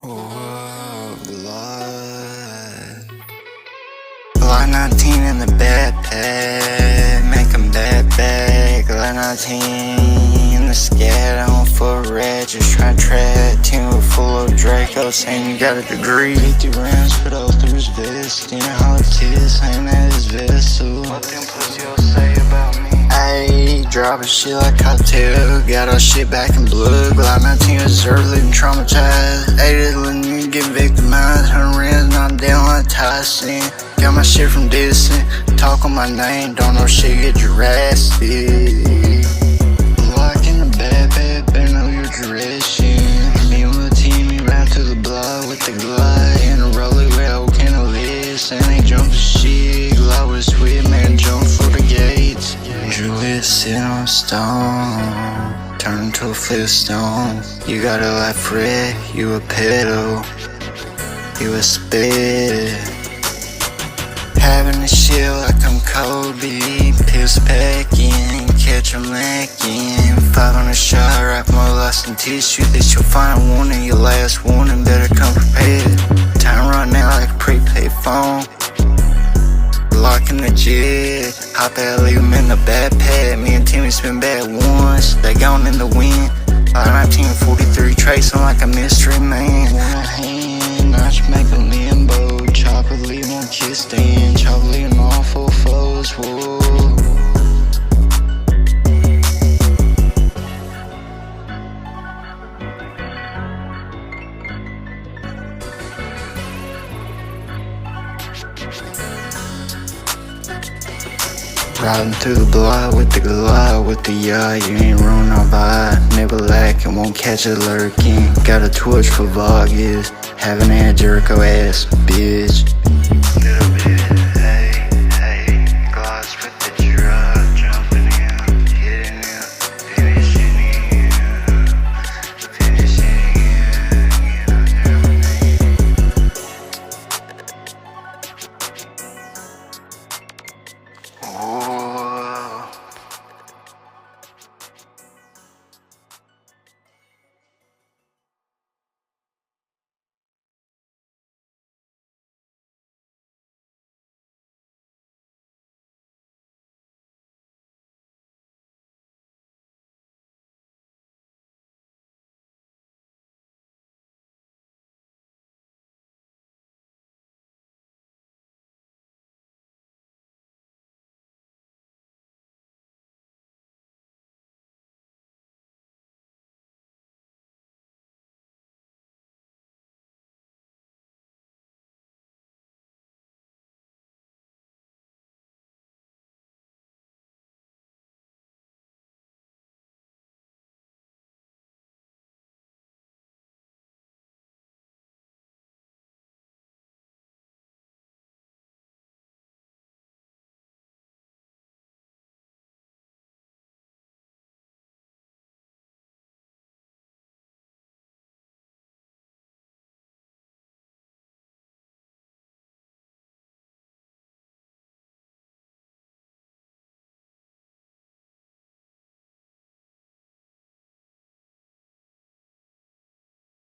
Oh, blood. Glock 19 in the backpack, make 'em back. Glock 19 in the scat, on for a rat, just tryna trap. Team with full of Draco, saying you got a degree. 50 rounds put all through his vest, in hot tears, saying that his vessel. What them pussies say about me? Ayy, dropping shit like cocktail, got our shit back in blood. Glock 19 is early and traumatized. Ayy, this little nigga get victimized. 100 rounds, knocked down like Tyson. Got my shit from distance, talk on my name, don't know shit, get Jurassic. Lock in the bad, better know your direction. Me and the team, we round to the block with the Glock. In a rollie with old can of list, and they jump the shit. Glock was sweet, man, jump for the gates. Juliet sitting on stone, turn to a Flintstone. You got a life Fred, you a pedo, you a spit. Having a shit like I'm Kobe, pills packing, catch 'em lacking. 500 shot, rock more lost than tissue. This you'll find a warning, your last warning, better come prepared. Time right now like a prepaid phone. Locking the jet, hop out, leave 'em in the backpack. Me and Timmy spin back once, they gone in the wind. 1943 tracing like a mystery man. One hand, I should make a limbo. Chopper leave on kiss stand, chopper leaving all four foes. Whoa. Riding through the block with the Glock, with the yacht, you ain't ruin no vibe. Never lacking, won't catch it lurking. Got a torch for Vargas, having that jerko ass bitch.